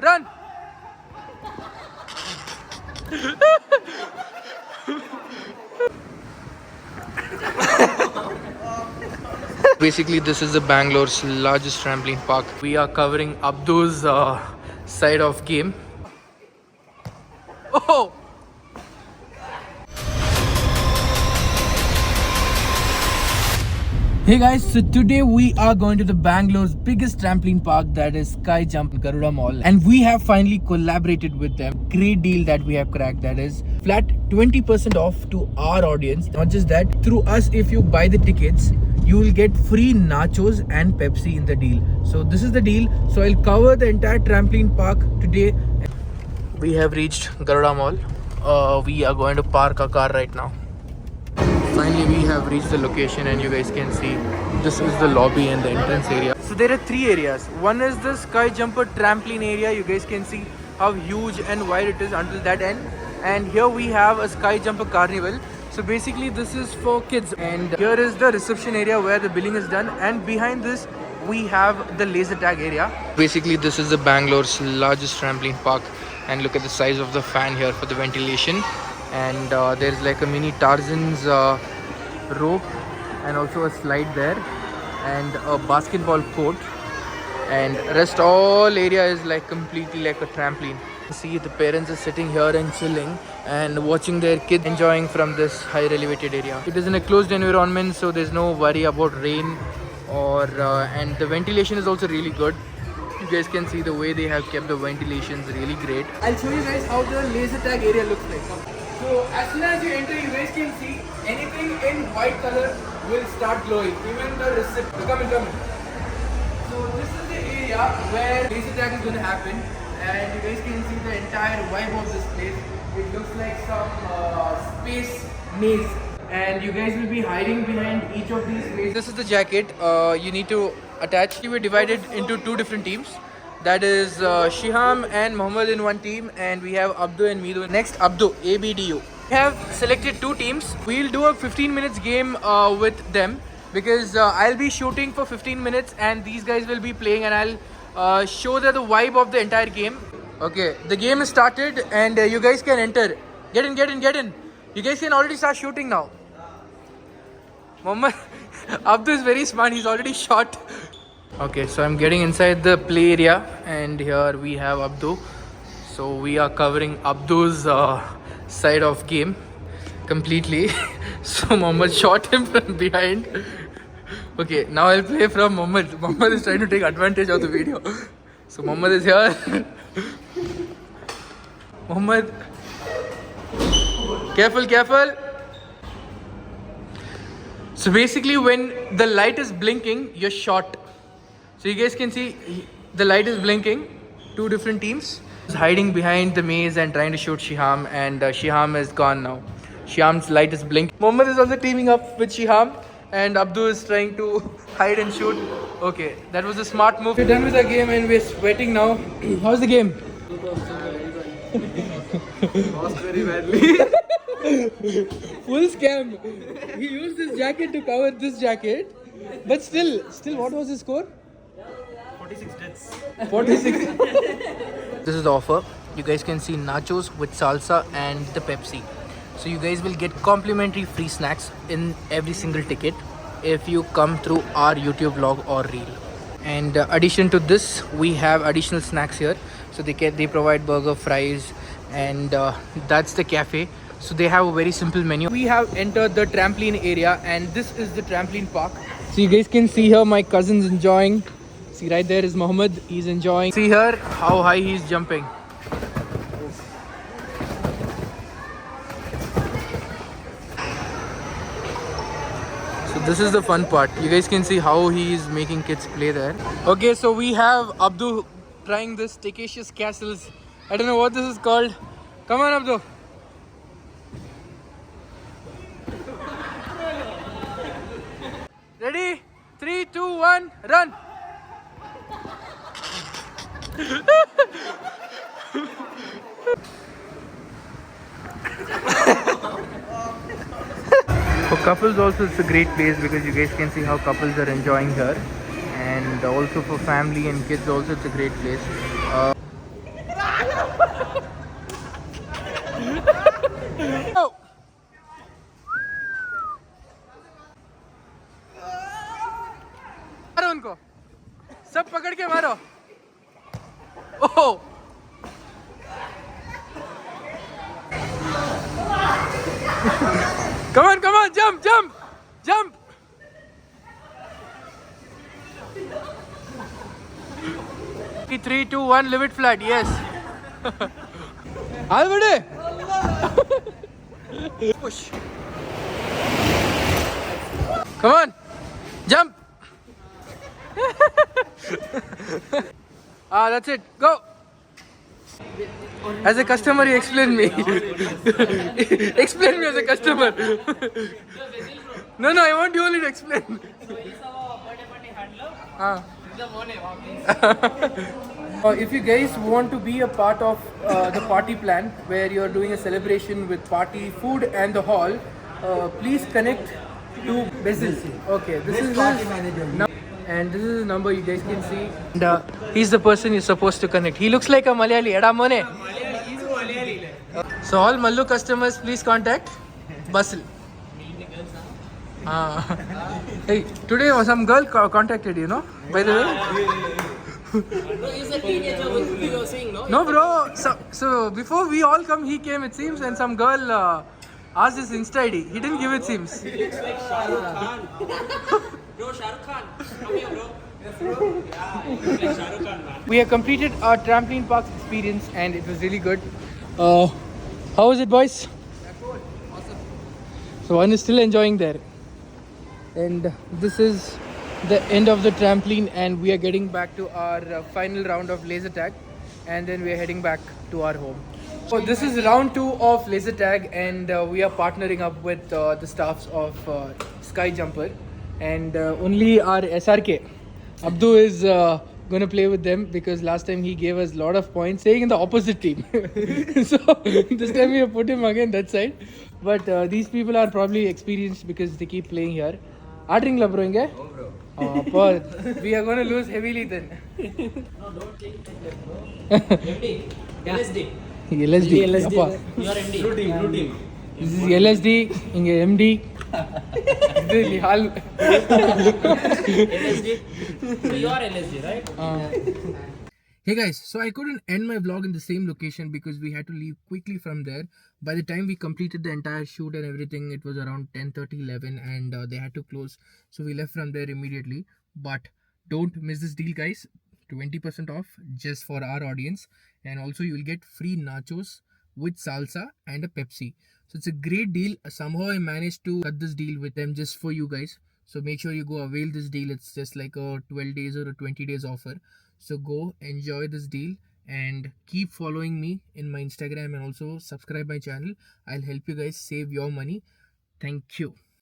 Run! Basically, this is the Bangalore's largest trampoline park. We are covering Abdu's side of game. Oh! Hey guys, so today we are going to the Bangalore's biggest trampoline park, that is Skyjumper Garuda Mall, and we have finally collaborated with them. Great deal that we have cracked, that is flat 20% off to our audience. Not just that, through us, if you buy the tickets, you will get free nachos and Pepsi in the deal. So this is the deal. So I'll cover the entire trampoline park today. We have reached Garuda Mall. We are going to park our car right now. Finally, we have reached the location, and you guys can see this is the lobby and the entrance area. So there are three areas. One is the Skyjumper trampoline area. You guys can see how huge and wide it is until that end. And here we have a Skyjumper carnival. So basically this is for kids. And here is the reception area where the billing is done. And behind this we have the laser tag area. Basically this is the Bangalore's largest trampoline park. And look at the size of the fan here for the ventilation. And there's like a mini Tarzan's rope and also a slide there and a basketball court, and rest all area is like completely like a trampoline. See, the parents are sitting here and chilling and watching their kids enjoying from this high elevated area. It is in a closed environment, so there's no worry about rain or and the ventilation is also really good. You guys can see the way they have kept the ventilation is really great. I'll show you guys how the laser tag area looks like. So as soon as you enter, you guys can see anything in white color will start glowing. Even the receipt. Come in. So this is the area where laser tag is going to happen, and you guys can see the entire vibe of this place. It looks like some space maze, and you guys will be hiding behind each of these mazes. This is the jacket. You need to attach. You were divided into two different teams. That is Shiham and Mohammed in one team, and we have Abdu and Midu. Next, Abdu, ABDU. We have selected two teams. We'll do a 15 minutes game with them, because I'll be shooting for 15 minutes and these guys will be playing, and I'll show them the vibe of the entire game. Okay, the game is started and you guys can enter. Get in. You guys can already start shooting now. Mohammed, Abdu is very smart. He's already shot. Okay, so I'm getting inside the play area, and here we have Abdu. So we are covering Abdu's side of game completely. So Mohammed shot him from behind. Okay, now I'll play from Mohammed. Mohammed is trying to take advantage of the video. So Mohammed is here. Mohammed, careful. So basically when the light is blinking, you're shot. So you guys can see the light is blinking. Two different teams hiding behind the maze and trying to shoot Shiham, and Shiham is gone now. Shiham's light is blinking. Mohammed is also teaming up with Shiham, and Abdu is trying to hide and shoot. Okay, that was a smart move. We're done with the game and we're sweating now. How's the game? Lost very badly. Full scam. He used this jacket to cover this jacket, but still, what was his score? 46 deaths. 46. This is the offer. You guys can see nachos with salsa and the Pepsi. So you guys will get complimentary free snacks in every single ticket if you come through our YouTube vlog or reel. And addition to this, we have additional snacks here. So they provide burger, fries, and that's the cafe. So they have a very simple menu. We have entered the trampoline area, and this is the trampoline park. So you guys can see here my cousins enjoying. See, right there is Mohammed. He's enjoying. See here how high he's jumping. So this is the fun part. You guys can see how he is making kids play there. Okay, so we have Abdu trying this Staycacious Castles. I don't know what this is called. Come on, Abdu. Ready? 3, 2, 1, run! For couples also it's a great place, because you guys can see how couples are enjoying here, and also for family and kids also it's a great place. maro. Oh. Come on, jump. 3, 2, 1, live it flat, yes. Alvade. Push. Come on, jump. That's it, go. As a customer, you explain me. Explain me as a customer. No, I want you only to explain. If you guys want to be a part of the party plan where you're doing a celebration with party, food and the hall, please connect to Basil. Okay, this is party manager. And this is the number you guys can see. And he's the person you're supposed to connect. He looks like a Malayali. Eda Mone. So all Mallu customers, please contact Basil. Hey, today some girl contacted you, no? By the way. No, he's a teenager we were saying, no? No, bro. So before we all come, he came, it seems, and some girl asked his Insta ID. He didn't give it, seems. He looks like Shah Rukh Khan. Bro, Shah Rukh Khan. Come here, bro. Yeah, he looks like Shah Rukh Khan, man. We have completed our trampoline park experience, and it was really good. How was it, boys? Awesome. So one is still enjoying there. And this is the end of the trampoline, and we are getting back to our final round of laser tag, and then we are heading back to our home. So this is round 2 of laser tag, and we are partnering up with the staffs of Skyjumper, and only our SRK Abdu is going to play with them, because last time he gave us a lot of points saying in the opposite team. So this time we have put him again that side, but these people are probably experienced because they keep playing here. Bro, inge? Oh, bro. But we are going to lose heavily then. No, don't take that, bro. MD. LSD. LSD. Appa. You are MD. Blue team. This is LSD, inge MD. This is Hal. LSD. So you are LSD, right? Hey guys, so I couldn't end my vlog in the same location because we had to leave quickly from there. By the time we completed the entire shoot and everything, it was around 10:30, 11, and they had to close. So we left from there immediately. But don't miss this deal, guys. 20% off just for our audience. And also you will get free nachos with salsa and a Pepsi. So it's a great deal. Somehow I managed to cut this deal with them just for you guys. So make sure you go avail this deal. It's just like a 12 days or a 20 days offer. So go enjoy this deal and keep following me in my Instagram, and also subscribe my channel. I'll help you guys save your money. Thank you.